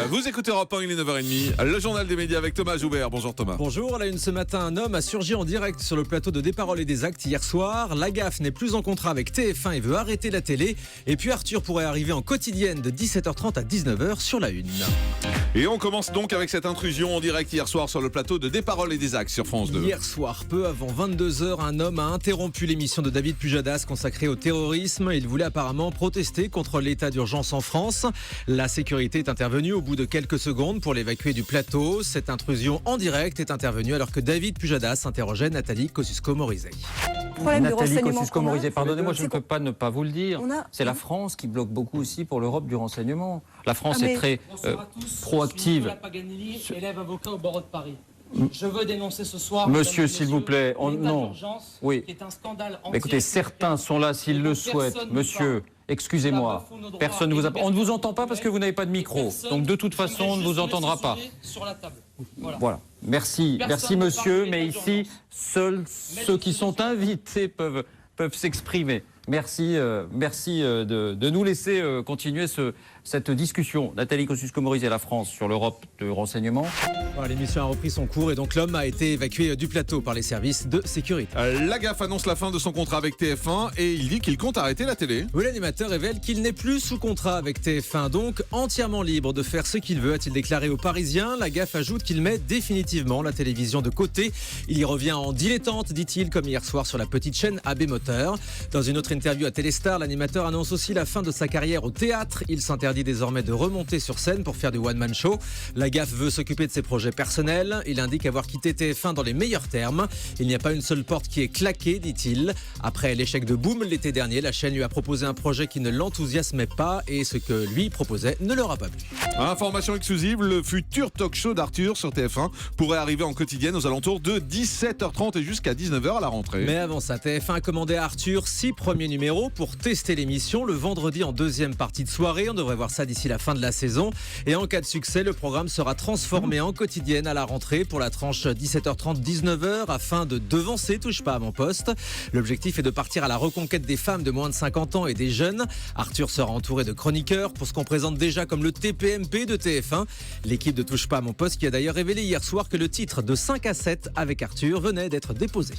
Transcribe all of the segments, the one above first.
Vous écoutez Europe 1, il est 9h30. Le journal des médias avec Thomas Joubert. Bonjour Thomas. Bonjour, à la une ce matin, un homme a surgi en direct sur le plateau de Des Paroles et des Actes hier soir. La gaffe n'est plus en contrat avec TF1 et veut arrêter la télé. Et puis Arthur pourrait arriver en quotidienne de 17h30 à 19h sur la une. Et on commence donc avec cette intrusion en direct hier soir sur le plateau de Des Paroles et des Actes sur France 2. Hier soir, peu avant 22h, un homme a interrompu l'émission de David Pujadas consacrée au terrorisme. Il voulait apparemment protester contre l'état d'urgence en France. La sécurité est intervenue au bout de quelques secondes pour l'évacuer du plateau. Cette intrusion en direct est intervenue alors que David Pujadas interrogeait Nathalie Kosciusko-Morizet. Nathalie Kosciusko-Morizet, pardonnez-moi, je ne peux pas ne pas vous le dire. C'est la France qui bloque beaucoup aussi pour l'Europe du renseignement. La France est très proactive. Élève avocat au barreau de Paris. Je veux dénoncer ce soir, Monsieur, s'il vous plaît, non. Oui. Qui est un scandale Écoutez, certains sont là s'ils le souhaitent. Monsieur, excusez-moi, personne ne vous on ne vous entend pas parce que vous n'avez pas de micro. Donc de toute façon, on ne vous entendra pas. Voilà. Merci monsieur, mais ici, seuls ceux qui sont invités peuvent s'exprimer. Merci de nous laisser continuer cette discussion. Nathalie Kosciusko-Morizet, la France sur l'Europe de renseignement. Voilà, l'émission a repris son cours et donc l'homme a été évacué du plateau par les services de sécurité. La gaffe annonce la fin de son contrat avec TF1 et il dit qu'il compte arrêter la télé. Oui, l'animateur révèle qu'il n'est plus sous contrat avec TF1, donc entièrement libre de faire ce qu'il veut, a-t-il déclaré aux Parisiens. La gaffe ajoute qu'il met définitivement la télévision de côté. Il y revient en dilettante, dit-il, comme hier soir sur la petite chaîne AB Moteur. Dans une autre interview à Téléstar, l'animateur annonce aussi la fin de sa carrière au théâtre. Il s'interdit désormais de remonter sur scène pour faire du one-man show. La gaffe veut s'occuper de ses projets personnels. Il indique avoir quitté TF1 dans les meilleurs termes. Il n'y a pas une seule porte qui est claquée, dit-il. Après l'échec de Boom l'été dernier, la chaîne lui a proposé un projet qui ne l'enthousiasmait pas et ce que lui proposait ne leur a pas plu. Information exclusive, le futur talk show d'Arthur sur TF1 pourrait arriver en quotidienne aux alentours de 17h30 et jusqu'à 19h à la rentrée. Mais avant ça, TF1 a commandé à Arthur 6 premiers numéros pour tester l'émission le vendredi en deuxième partie de soirée. On devrait voir ça d'ici la fin de la saison. Et en cas de succès, le programme sera transformé en quotidienne à la rentrée pour la tranche 17h30-19h afin de devancer Touche pas à mon poste. L'objectif est de partir à la reconquête des femmes de moins de 50 ans et des jeunes. Arthur sera entouré de chroniqueurs pour ce qu'on présente déjà comme le TPMP de TF1. L'équipe de Touche pas à mon poste qui a d'ailleurs révélé hier soir que le titre de 5 à 7 avec Arthur venait d'être déposé.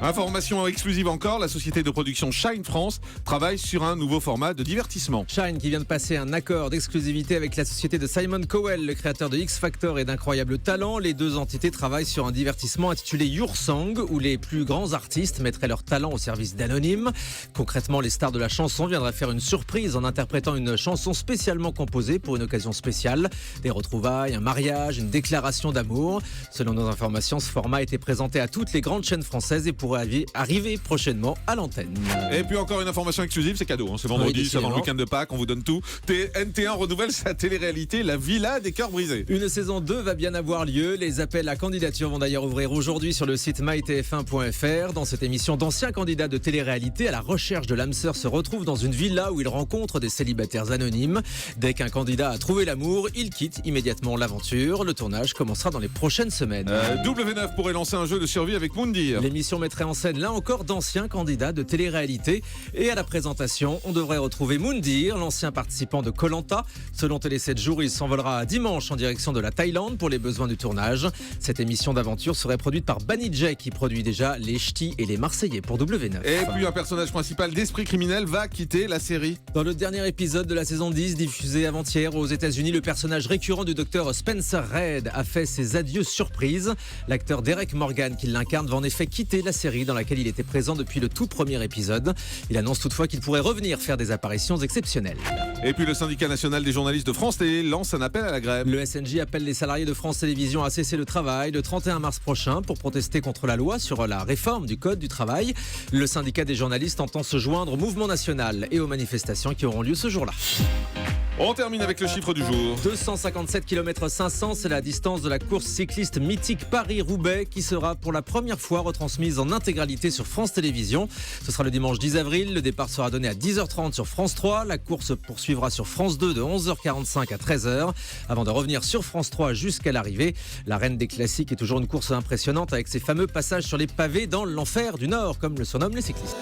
Information exclusive encore, la société de production Shine France travaille sur un nouveau format de divertissement. Shine qui vient de passer un accord d'exclusivité avec la société de Simon Cowell, le créateur de X Factor et d'Incroyable Talent. Les deux entités travaillent sur un divertissement intitulé Your Song où les plus grands artistes mettraient leur talent au service d'anonymes. Concrètement, les stars de la chanson viendraient faire une surprise en interprétant une chanson spécialement composée pour une occasion spéciale. Des retrouvailles, un mariage, une déclaration d'amour. Selon nos informations, ce format a été présenté à toutes les grandes chaînes françaises et pourrait arriver prochainement à l'antenne. Et puis encore une information exclusive, c'est cadeau, c'est vendredi, Oui, c'est avant le week-end de Pâques, on vous donne tout. NT1 renouvelle sa télé-réalité, La Villa des Cœurs Brisés. Une saison 2 va bien avoir lieu. Les appels à candidature vont d'ailleurs ouvrir aujourd'hui sur le site mytf1.fr. Dans cette émission, d'anciens candidats de télé-réalité à la recherche de l'âme sœur se retrouvent dans une villa où ils rencontrent des célibataires anonymes. Dès qu'un candidat a trouvé l'amour, il quitte immédiatement l'aventure. Le tournage commencera dans les prochaines semaines. W9 pourrait lancer un jeu de survie avec Moundir. L'émission mettrait en scène là encore d'anciens candidats de télé-réalité. Et à la présentation, on devrait retrouver Moundir, l'ancien participant de Koh-Lanta. Selon Télé 7 jours, il s'envolera dimanche en direction de la Thaïlande pour les besoins du tournage. Cette émission d'aventure serait produite par Banijay qui produit déjà les Ch'tis et les Marseillais pour W9. Et puis un personnage principal d'Esprit criminel va quitter la série. Dans le dernier épisode de la saison 10 diffusé avant-hier aux États-Unis, le personnage récurrent du docteur Spencer Reid a fait ses adieux surprises. L'acteur Derek Morgan qui l'incarne va en effet quitter la série dans laquelle il était présent depuis le tout premier épisode. Il annonce toutefois qu'il pourrait revenir faire des apparitions exceptionnelles. Et puis le syndicat national des journalistes de France Télé lance un appel à la grève. Le SNJ appelle les salariés de France Télévisions à cesser le travail le 31 mars prochain pour protester contre la loi sur la réforme du code du travail. Le syndicat des journalistes entend se joindre au mouvement national et aux manifestations qui auront lieu ce jour-là. On termine avec le chiffre du jour. 257 km 500, c'est la distance de la course cycliste mythique Paris-Roubaix qui sera pour la première fois retransmise en intégralité sur France Télévisions. Ce sera le dimanche 10 avril. Le départ sera donné à 10h30 sur France 3. La course poursuivra sur France 2 de 11h45 à 13h avant de revenir sur France 3 jusqu'à l'arrivée. La reine des classiques est toujours une course impressionnante avec ses fameux passages sur les pavés dans l'enfer du Nord, comme le surnomment les cyclistes.